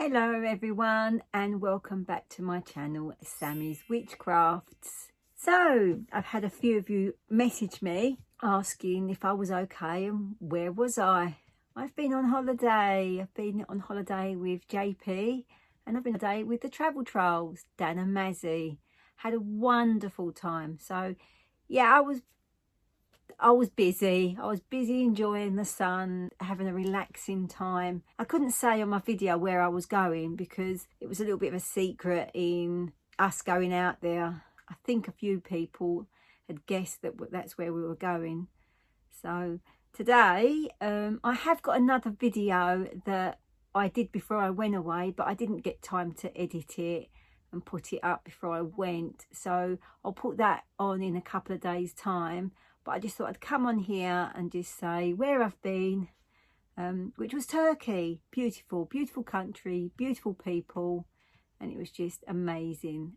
Hello everyone and welcome back to my channel, Sammy's Witchcrafts. So I've had a few of you message me asking if I was okay and where was I. I've been on holiday. I've been on holiday with JP and I've been on holiday with the Travel Trolls, Dan and Mazzy. Had a wonderful time. So yeah, I was busy. I was busy enjoying the sun, having a relaxing time. I couldn't say on my video where I was going because it was a little bit of a secret in us going out there. I think a few people had guessed that that's where we were going. So today I have got another video that I did before I went away, but I didn't get time to edit it and put it up before I went. So I'll put that on in a couple of days' time. But I just thought I'd come on here and just say where I've been, which was Turkey. Beautiful, beautiful country, beautiful people, and it was just amazing.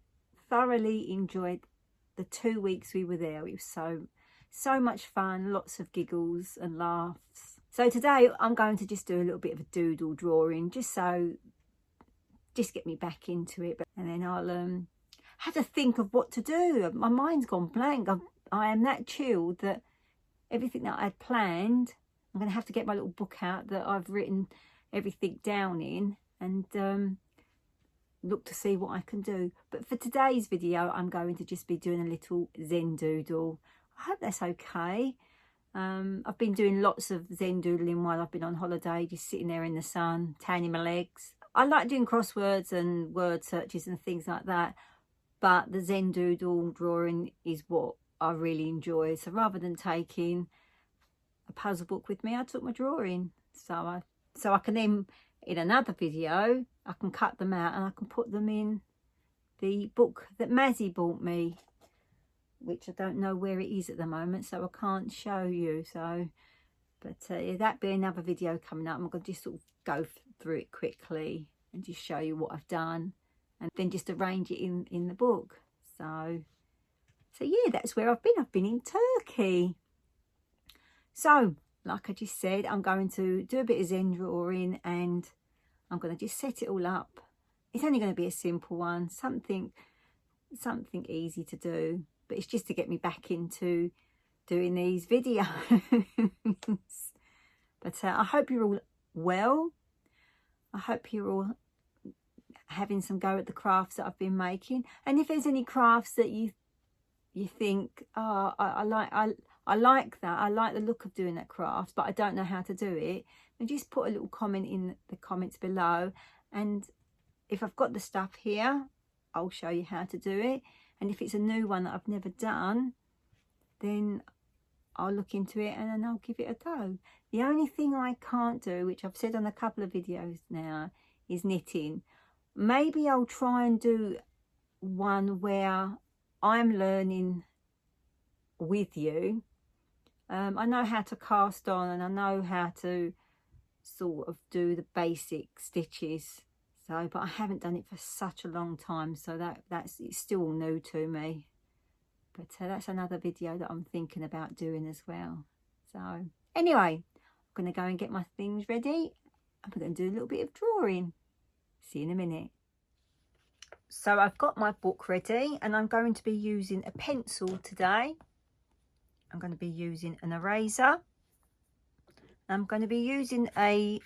Thoroughly enjoyed the 2 weeks we were there. It was so much fun, lots of giggles and laughs. So today I'm going to just do a little bit of a doodle drawing, just get me back into it, and then I'll have to think of what to do. My mind's gone blank. I am that chilled that everything that I had planned, I'm going to have to get my little book out that I've written everything down in and look to see what I can do. But for today's video, I'm going to just be doing a little Zen Doodle. I hope that's okay. I've been doing lots of Zen Doodling while I've been on holiday, just sitting there in the sun, tanning my legs. I like doing crosswords and word searches and things like that, but the Zen Doodle drawing is what I really enjoy. So rather than taking a puzzle book with me, I took my drawing. So I can then, in another video, I can cut them out and I can put them in the book that Mazzy bought me, which I don't know where it is at the moment, so I can't show you. So, but yeah, that'll be another video coming up. I'm going to just sort of go through it quickly and just show you what I've done and then just arrange it in the book. So yeah, that's where I've been. I've been in Turkey. So, like I just said, I'm going to do a bit of Zen drawing and I'm going to just set it all up. It's only going to be a simple one, something easy to do, but it's just to get me back into doing these videos. But I hope you're all well. I hope you're all having some go at the crafts that I've been making. And if there's any crafts that you think, oh, I like that, I like the look of doing that craft, but I don't know how to do it, then just put a little comment in the comments below, and if I've got the stuff here, I'll show you how to do it. And if it's a new one that I've never done, then I'll look into it and then I'll give it a go. The only thing I can't do, which I've said on a couple of videos now, is knitting. Maybe I'll try and do one where I'm learning with you. I know how to cast on and I know how to sort of do the basic stitches. So, but I haven't done it for such a long time, so it's still new to me. But that's another video that I'm thinking about doing as well. So anyway, I'm going to go and get my things ready. I'm going to do a little bit of drawing. See you in a minute. So I've got my book ready and I'm going to be using a pencil today. I'm going to be using an eraser. I'm going to be using a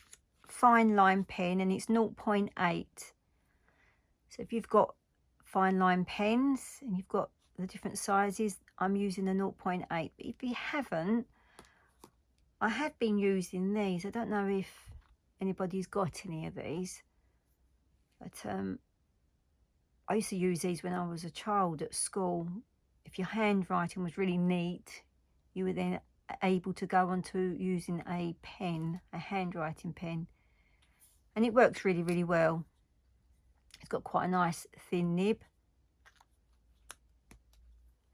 fine line pen and it's 0.8. So if you've got fine line pens and you've got the different sizes, I'm using the 0.8. But if you haven't, I have been using these. I don't know if anybody's got any of these, but I used to use these when I was a child at school. If your handwriting was really neat, you were then able to go on to using a pen, a handwriting pen. And it works really, really well. It's got quite a nice thin nib.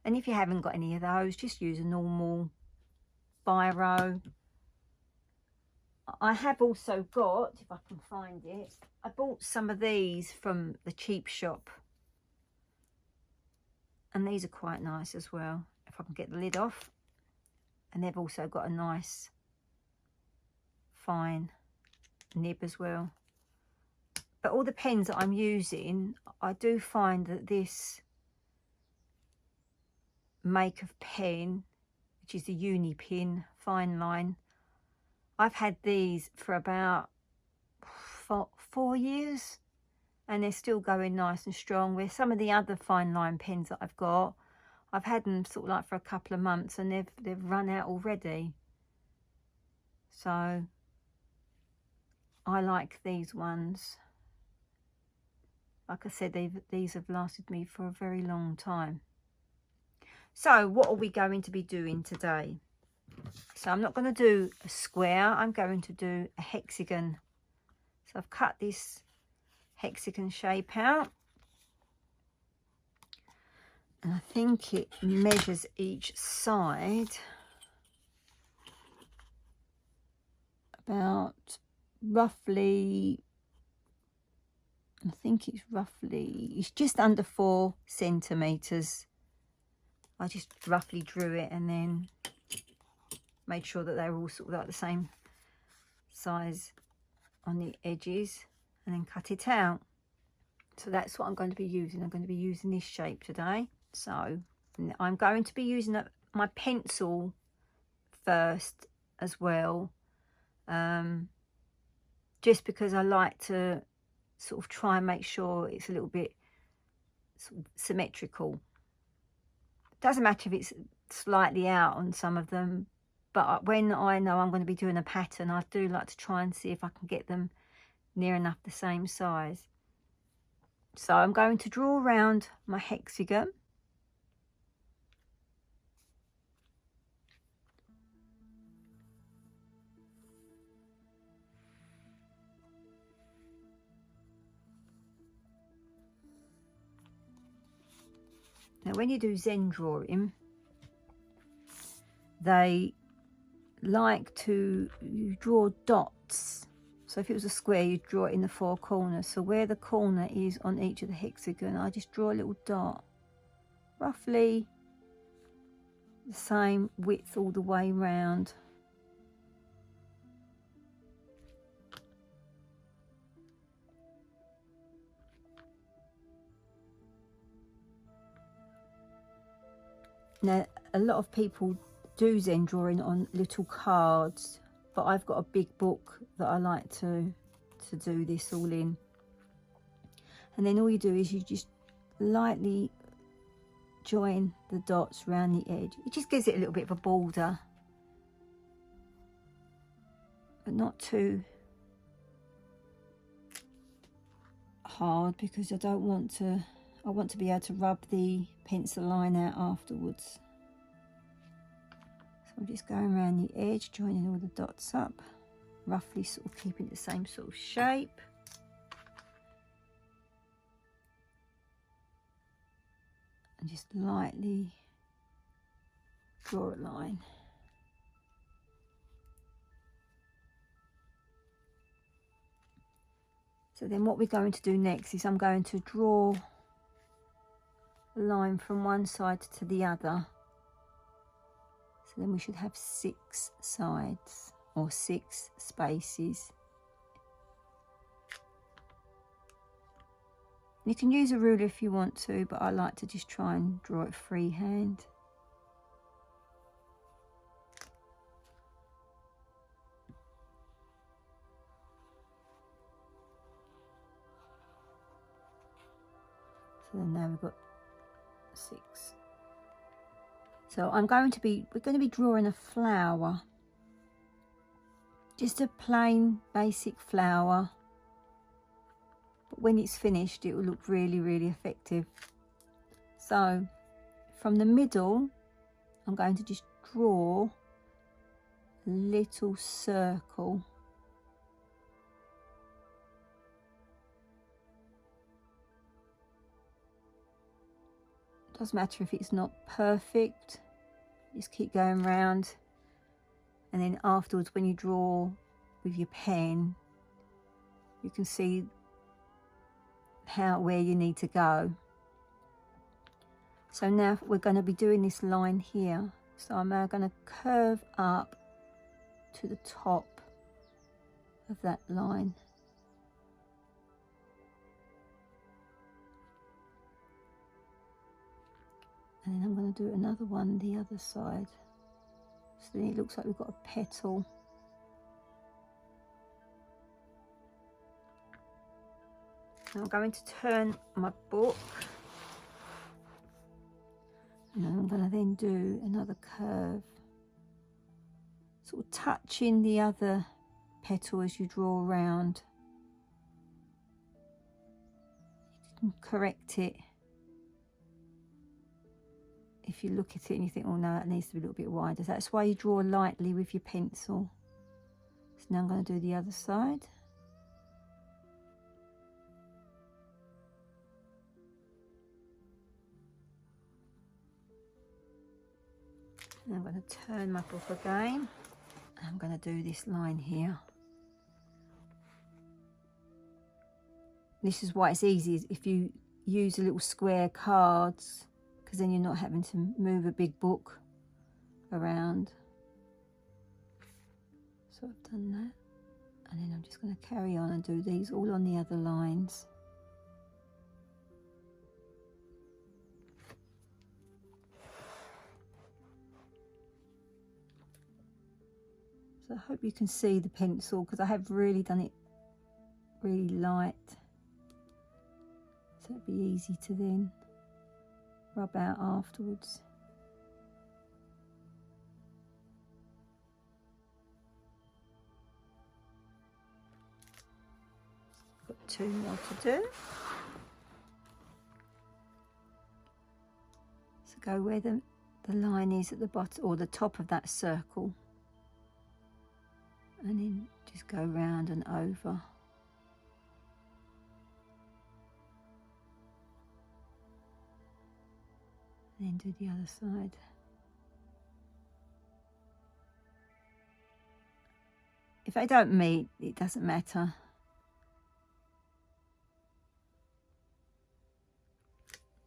And if you haven't got any of those, just use a normal biro. I have also got, if I can find it, I bought some of these from the cheap shop. And these are quite nice as well, if I can get the lid off. And they've also got a nice fine nib as well. But all the pens that I'm using, I do find that this make of pen, which is the uni pin fine line, I've had these for about 4 years, and they're still going nice and strong. Where some of the other fine line pens that I've had them sort of like for a couple of months, and they've run out already. So I like these ones. Like I said, these have lasted me for a very long time. So what are we going to be doing today? So I'm not going to do a square, I'm going to do a hexagon. So I've cut this hexagon shape out, and I think it measures each side about roughly, I think it's just under 4 centimeters. I just roughly drew it and then made sure that they were all sort of like the same size on the edges, and then cut it out. So that's what I'm going to be using. I'm going to be using this shape today. So I'm going to be using my pencil first as well, just because I like to sort of try and make sure it's a little bit sort of symmetrical. Doesn't matter if it's slightly out on some of them, but when I know I'm going to be doing a pattern, I do like to try and see if I can get them near enough the same size. So I'm going to draw around my hexagon. Now when you do Zen drawing, they like to draw dots. So if it was a square, you'd draw it in the 4 corners. So where the corner is on each of the hexagon, I just draw a little dot, roughly the same width all the way round. Now a lot of people do Zen drawing on little cards, but I've got a big book that I like to do this all in. And then all you do is you just lightly join the dots around the edge. It just gives it a little bit of a border, but not too hard, because I want to be able to rub the pencil line out afterwards. So I'm just going around the edge, joining all the dots up, roughly sort of keeping the same sort of shape. And just lightly draw a line. So then what we're going to do next is I'm going to draw a line from one side to the other. So then we should have 6 sides, or 6 spaces. You can use a ruler if you want to, but I like to just try and draw it freehand. So then now we've got 6. So we're going to be drawing a flower. Just a plain basic flower. But when it's finished, it will look really, really effective. So from the middle, I'm going to just draw a little circle. Doesn't matter if it's not perfect, just keep going round, and then afterwards when you draw with your pen, you can see where you need to go. So now we're going to be doing this line here, so I'm now going to curve up to the top of that line. And then I'm going to do another one the other side. So then it looks like we've got a petal. Now I'm going to turn my book. And I'm going to then do another curve. Sort of touching the other petal as you draw around. You can correct it if you look at it and you think, oh no, that needs to be a little bit wider. That's why you draw lightly with your pencil. So now I'm going to do the other side. And I'm going to turn my book again. And I'm going to do this line here. This is why it's easy if you use a little square cards, because then you're not having to move a big book around. So I've done that, and then I'm just going to carry on and do these all on the other lines. So I hope you can see the pencil, because I have really done it really light, so it'd be easy to then rub out afterwards. Got 2 more to do. So go where the line is at the bottom or the top of that circle, and then just go round and over. And then do the other side. If they don't meet, it doesn't matter.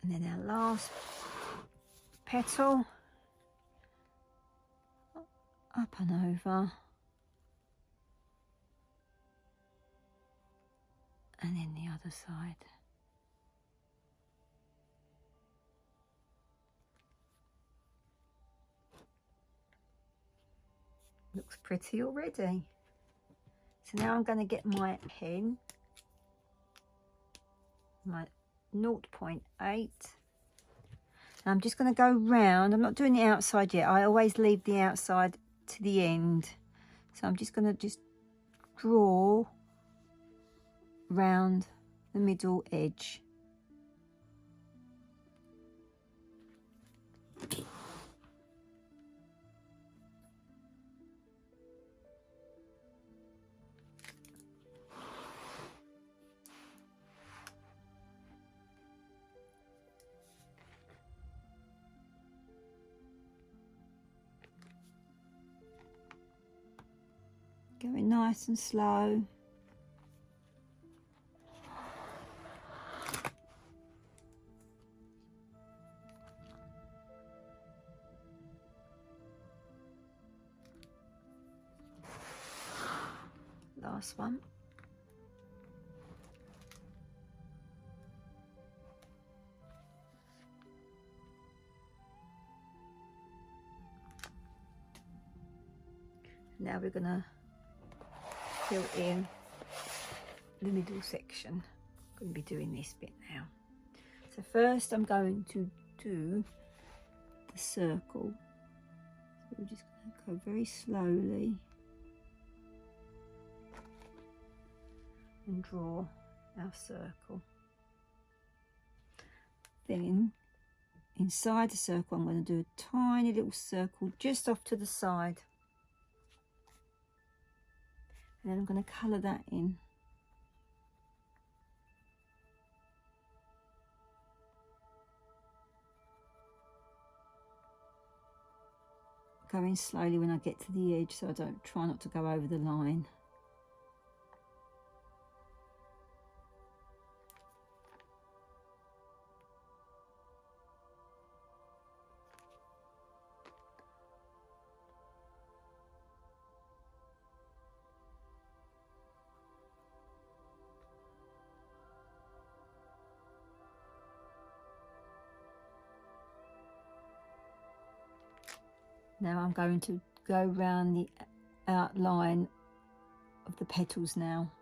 And then our last petal, up and over, and then the other side. Looks pretty already. So now I'm going to get my pen, my 0.8. And I'm just going to go round. I'm not doing the outside yet. I always leave the outside to the end. So I'm just going to draw round the middle edge. Going nice and slow. Last one. Now we're going to fill in the middle section. I'm going to be doing this bit now. So first I'm going to do the circle. So we're just going to go very slowly and draw our circle. Then inside the circle I'm going to do a tiny little circle just off to the side. And then I'm going to colour that in. Going slowly when I get to the edge, so I don't try not to go over the line. Now I'm going to go around the outline of the petals now.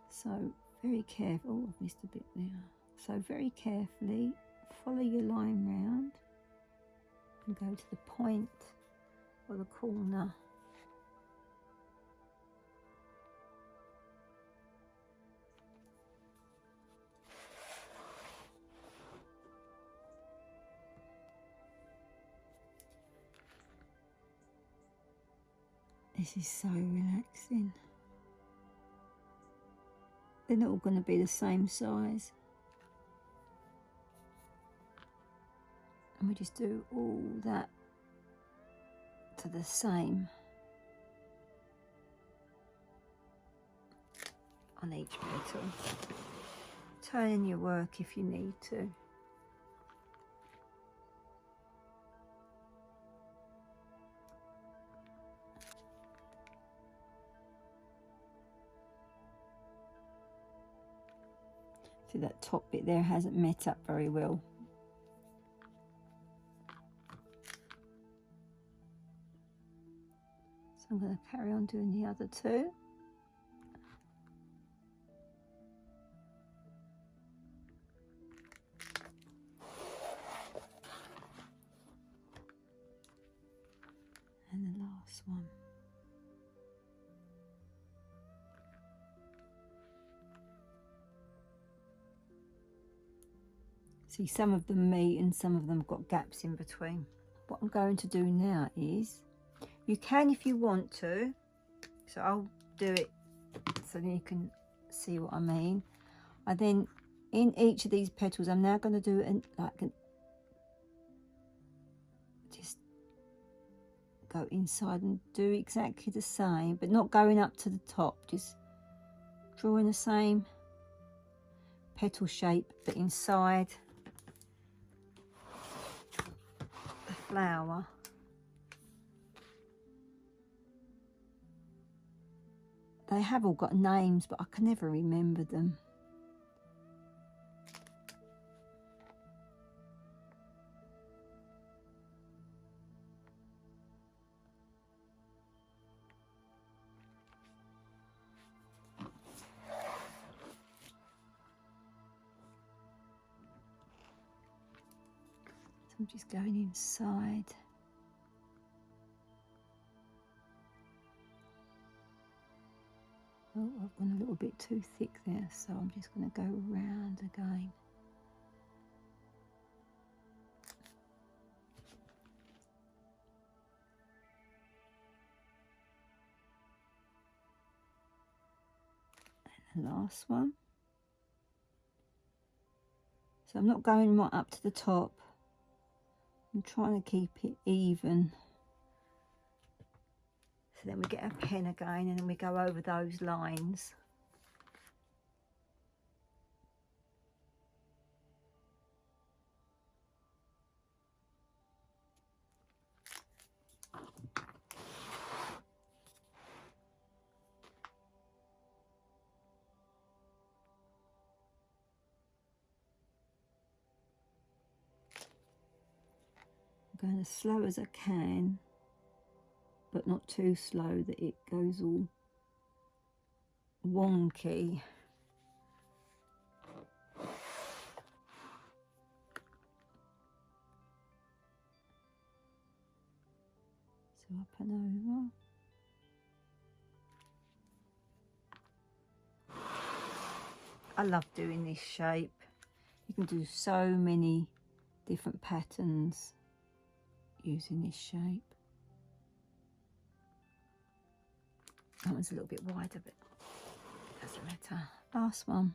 So very careful. Oh, I've missed a bit there. So very carefully follow your line round and go to the point or the corner. This is so relaxing. They're not all going to be the same size. And we just do all that to the same on each petal. Turn in your work if you need to. See, that top bit there hasn't met up very well. So I'm going to carry on doing the other two. And the last one. See, some of them meet and some of them got gaps in between. What I'm going to do now is, you can if you want to, so I'll do it so then you can see what I mean. I then, in each of these petals, I'm now going to do just go inside and do exactly the same, but not going up to the top, just drawing the same petal shape but inside the flower. They have all got names, but I can never remember them. So I'm just going inside. Oh, I've gone a little bit too thick there, so I'm just going to go round again. And the last one. So I'm not going right up to the top. I'm trying to keep it even. So then we get our pen again and then we go over those lines. I'm going as slow as I can, but not too slow that it goes all wonky. So up and over. I love doing this shape. You can do so many different patterns using this shape. That one's a little bit wider, but doesn't matter. Last one.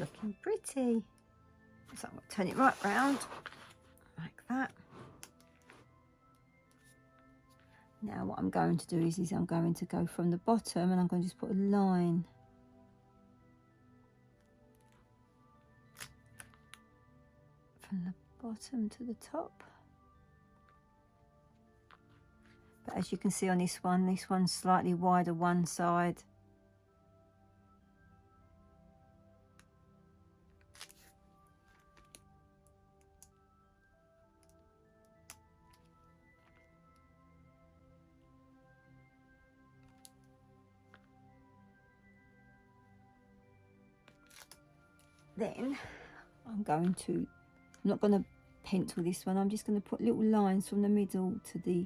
Looking pretty. So I'm going to turn it right round, like that. Now what I'm going to do is I'm going to go from the bottom and I'm going to just put a line. From the bottom to the top. But as you can see on this one's slightly wider one side Then I'm not going to pencil this one. I'm just going to put little lines from the middle to the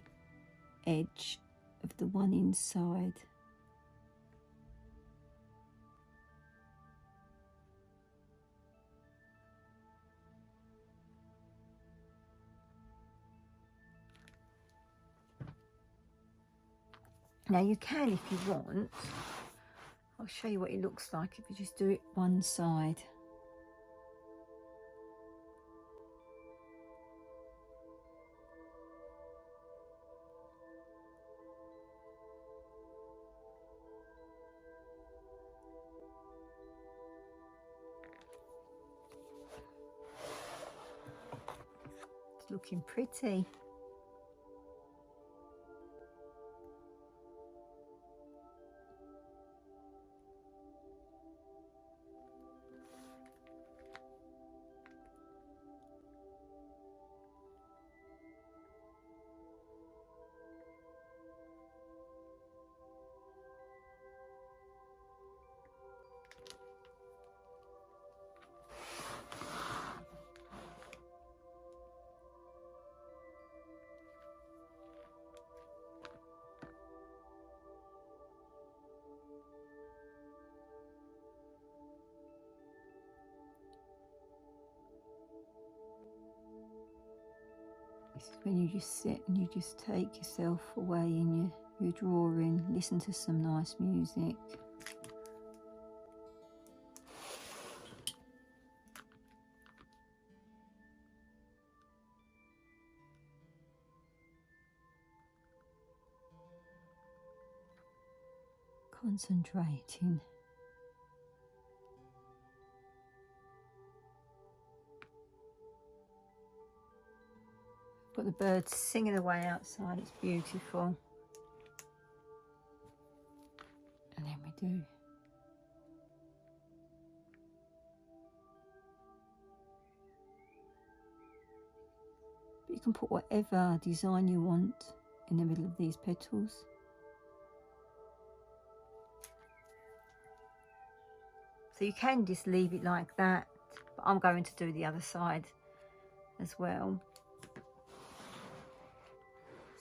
edge of the one inside. Now you can, if you want, I'll show you what it looks like if you just do it one side. It's looking pretty. This is when you just sit and you just take yourself away in your drawing, listen to some nice music. Concentrating. Got the birds singing away outside, it's beautiful. And then we do but you can put whatever design you want in the middle of these petals. So you can just leave it like that, but I'm going to do the other side as well.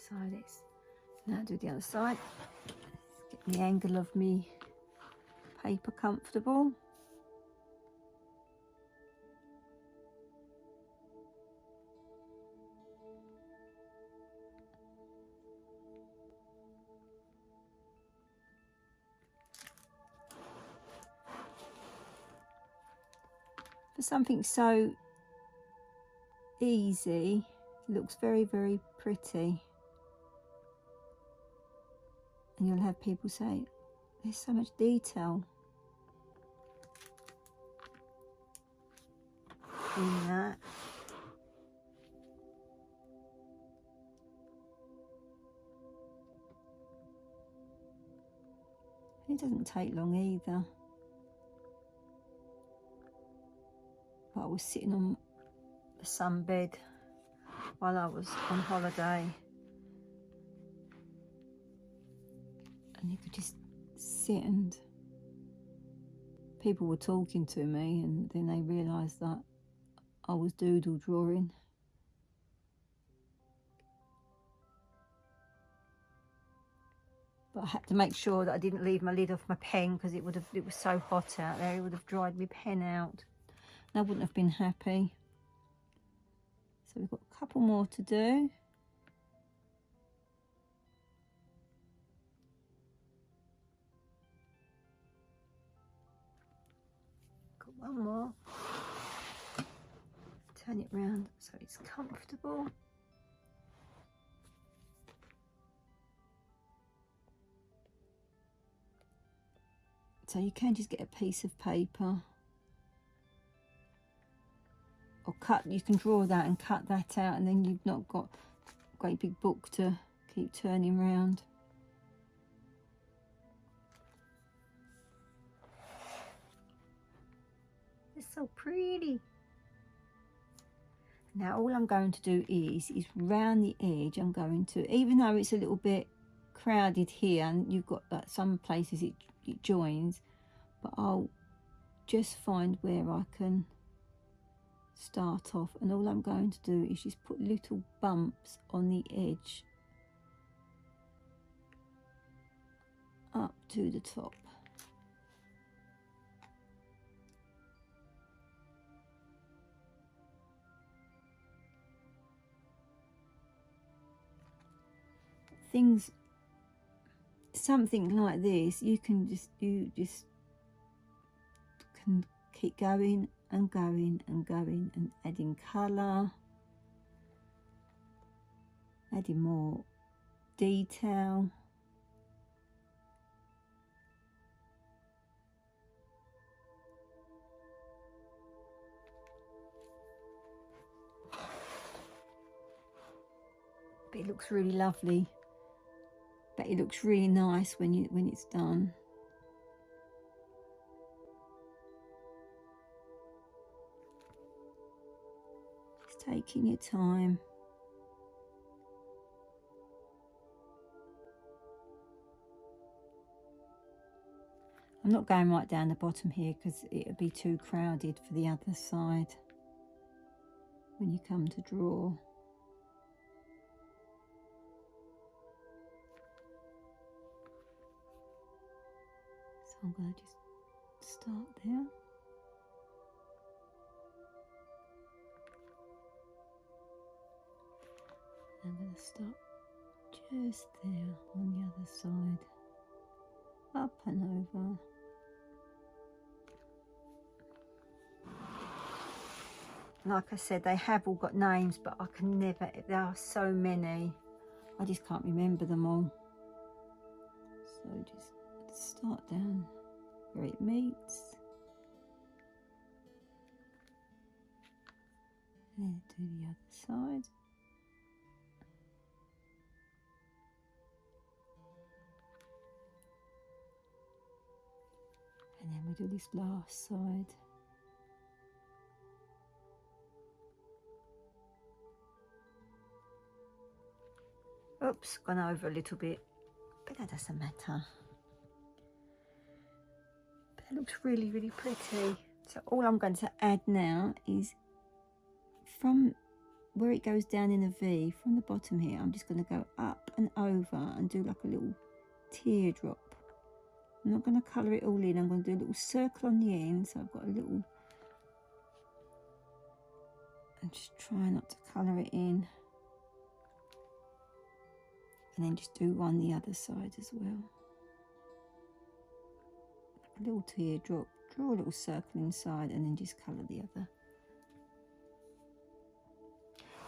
So let's now do the other side. Let's get the angle of me paper comfortable. For something so easy, it looks very, very pretty. And you'll have people say, there's so much detail in that. It doesn't take long either. But I was sitting on the sunbed while I was on holiday. And you could just sit and people were talking to me, and then they realised that I was doodle drawing. But I had to make sure that I didn't leave my lid off my pen, because it was so hot out there, it would have dried my pen out. And I wouldn't have been happy. So we've got a couple more to do. One more. Turn it round so it's comfortable. So you can just get a piece of paper or cut, you can draw that and cut that out, and then you've not got a great big book to keep turning round. It's so pretty. Now all I'm going to do is round the edge, I'm going to, even though it's a little bit crowded here and you've got like some places it joins, but I'll just find where I can start off, and all I'm going to do is just put little bumps on the edge up to the top. Things, something like this, you just can keep going and going and going and adding colour, adding more detail. But it looks really lovely. But it looks really nice when it's done. Just taking your time. I'm not going right down the bottom here because it would be too crowded for the other side when you come to draw. So I'm going to just start there. I'm going to start just there on the other side, up and over. Like I said, they have all got names, but I can never, there are so many, I just can't remember them all. So just start down where it meets. And then do the other side. And then we do this last side. Oops, gone over a little bit, but that doesn't matter. But it looks really, really pretty. So all I'm going to add now is from where it goes down in a V, from the bottom here, I'm just going to go up and over and do like a little teardrop. I'm not going to colour it all in, I'm going to do a little circle on the end, so I've got a little, and just try not to colour it in. And then just do one the other side as well. A little teardrop, draw a little circle inside, and then just colour the other.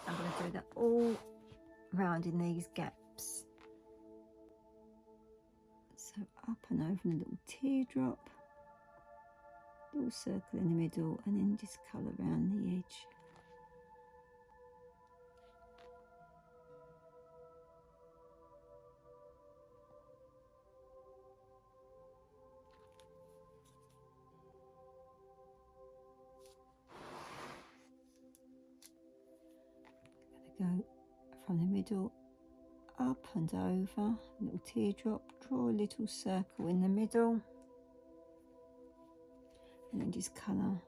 I'm going to do that all round in these gaps. So up and over in a little teardrop, little circle in the middle, and then just colour around the edge. Go from the middle up and over, a little teardrop, draw a little circle in the middle, and then just colour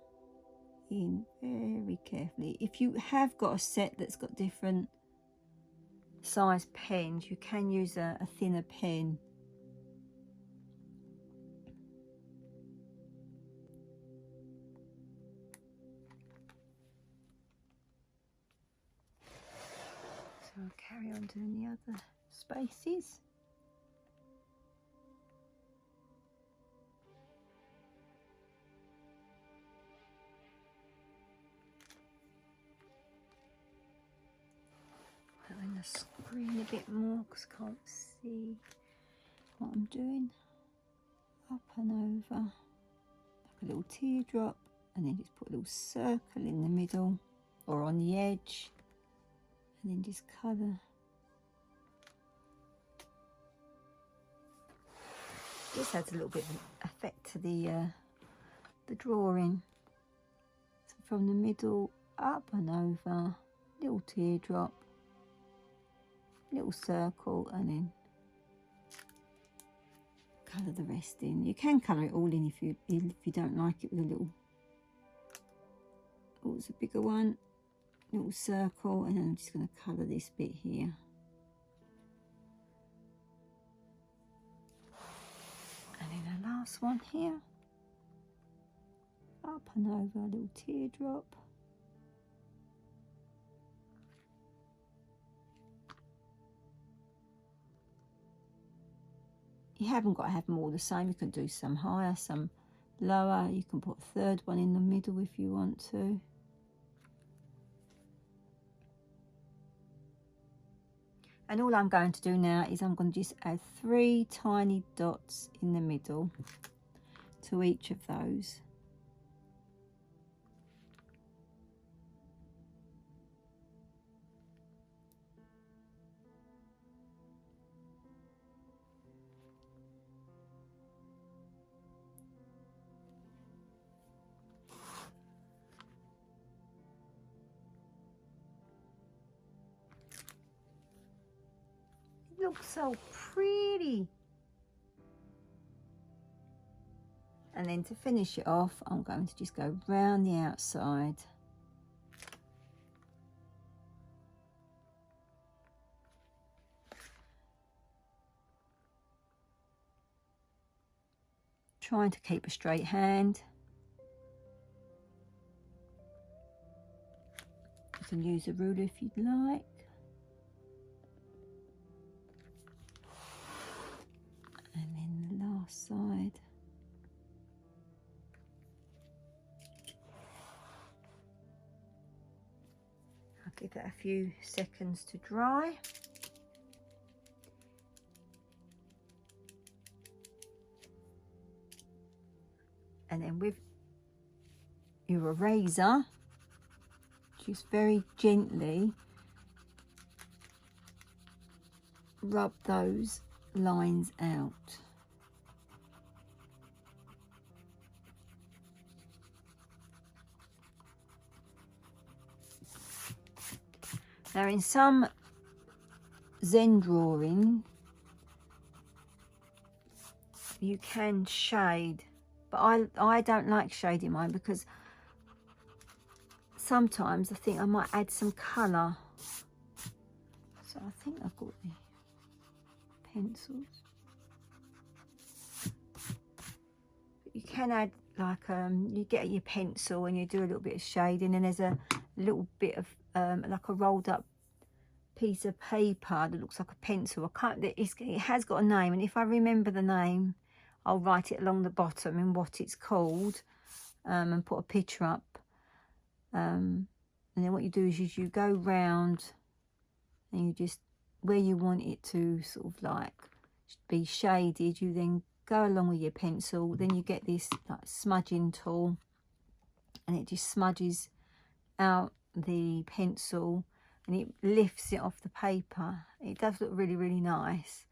in very carefully. If you have got a set that's got different size pens, you can use a thinner pen. So I'll carry on doing the other spaces. Put in the screen a bit more because I can't see what I'm doing. Up and over, like a little teardrop, and then just put a little circle in the middle or on the edge. And then just colour. This adds a little bit of effect to the drawing. So from the middle, up and over, little teardrop, little circle, and then colour the rest in. You can colour it all in if you don't like it with a little, oh, it's a bigger one, little circle, and then I'm just going to colour this bit here. And then the last one here, up and over a little teardrop. You haven't got to have them all the same. You can do some higher, some lower. You can put a third one in the middle if you want to. And all I'm going to do now is I'm going to just add 3 tiny dots in the middle to each of those. Looks so pretty. And then to finish it off, I'm going to just go round the outside. Trying to keep a straight hand. You can use a ruler if you'd like. And then the last side. I'll give it a few seconds to dry. And then with your eraser, just very gently rub those lines out. Now in some Zen drawing you can shade, but I don't like shading mine because sometimes I think I might add some colour. So I think I've got the pencils. But you can add like you get your pencil and you do a little bit of shading, and there's a little bit of like a rolled up piece of paper that looks like a pencil. I can't, it has got a name, and if I remember the name I'll write it along the bottom and what it's called, and put a picture up. And then what you do is you go round and you just, where you want it to sort of like be shaded, you then go along with your pencil. Then you get this like smudging tool and it just smudges out the pencil and it lifts it off the paper. It does look really, really nice.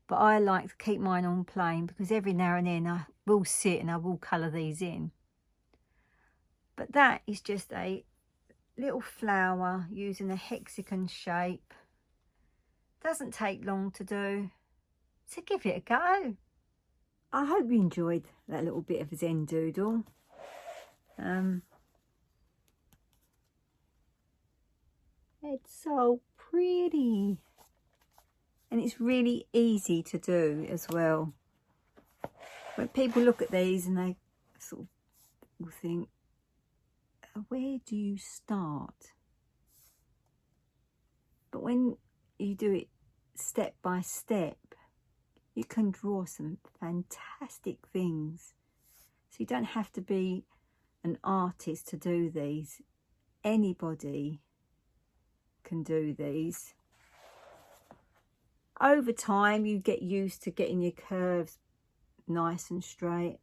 But I like to keep mine on plain because every now and then I will sit and I will colour these in. But that is just a little flower using a hexagon shape. Doesn't take long to do, so give it a go. I hope you enjoyed that little bit of a Zen doodle. It's so pretty. And it's really easy to do as well. When people look at these and they sort of will think, where do you start? But when you do it step by step, you can draw some fantastic things. So you don't have to be an artist to do these. Anybody can do these. Over time you get used to getting your curves nice and straight.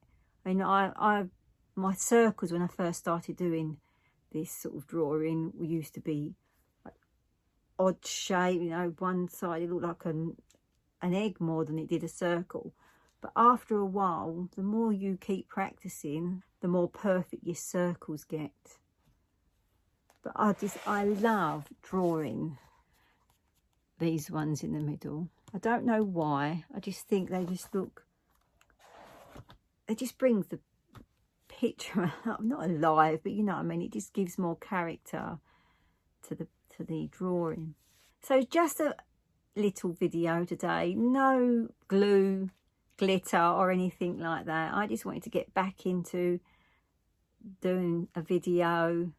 I mean, my circles when I first started doing this sort of drawing used to be like odd shape, you know, one side it looked like an egg more than it did a circle. But after a while, the more you keep practicing, the more perfect your circles get. But I love drawing these ones in the middle. I don't know why, I just think they just look it just brings the picture not alive, but you know what I mean, it just gives more character to the drawing. So just a little video today, no glue, glitter or anything like that. I just wanted to get back into doing a video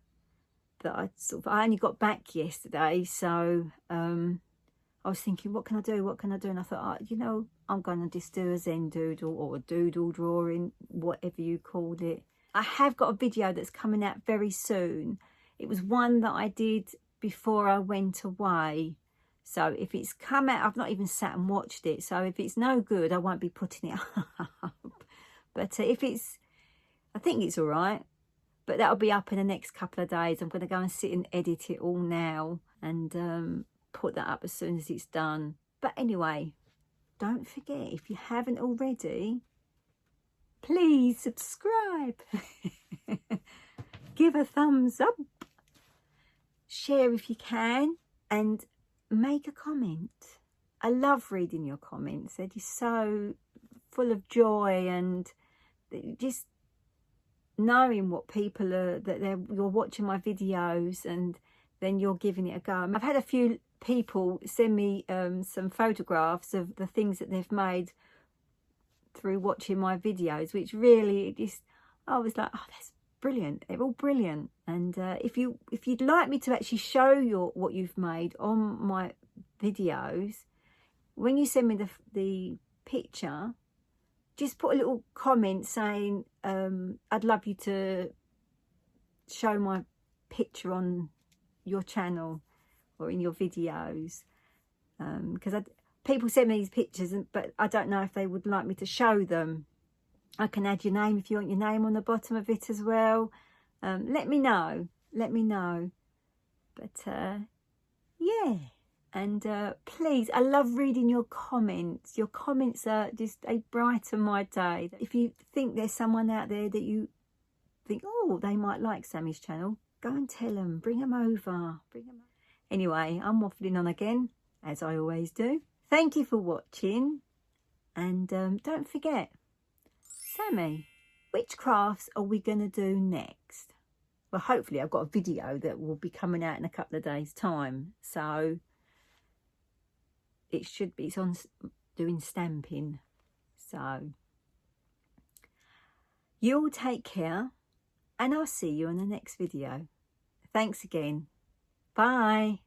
that I only got back yesterday, so I was thinking, what can I do, and I thought, oh, you know, I'm gonna just do a Zen Doodle or a doodle drawing, whatever you called it. I have got a video that's coming out very soon. It was one that I did before I went away, so if it's come out, I've not even sat and watched it, so if it's no good, I won't be putting it up. But if it's, I think it's all right. But that'll be up in the next couple of days. I'm going to go and sit and edit it all now and put that up as soon as it's done. But anyway, don't forget, if you haven't already, please subscribe. Give a thumbs up. Share if you can. And make a comment. I love reading your comments. They're just so full of joy and just knowing what people are, that you're watching my videos and then you're giving it a go. I've had a few people send me some photographs of the things that they've made through watching my videos, which really just, I was like, oh, that's brilliant. They're all brilliant. And if you'd like me to actually show what you've made on my videos, when you send me the picture, just put a little comment saying, I'd love you to show my picture on your channel or in your videos. Because people send me these pictures, but I don't know if they would like me to show them. I can add your name if you want your name on the bottom of it as well. Let me know. Let me know. But yeah. And please, I love reading your comments. Your comments are just, they brighten my day. If you think there's someone out there that you think, oh, they might like Sammy's channel, go and tell them, bring them over. Anyway, I'm waffling on again, as I always do. Thank you for watching. And don't forget, Sammy, which crafts are we going to do next? Well, hopefully I've got a video that will be coming out in a couple of days' time. So it should be, it's on doing stamping. So you all take care and I'll see you in the next video. Thanks again. Bye.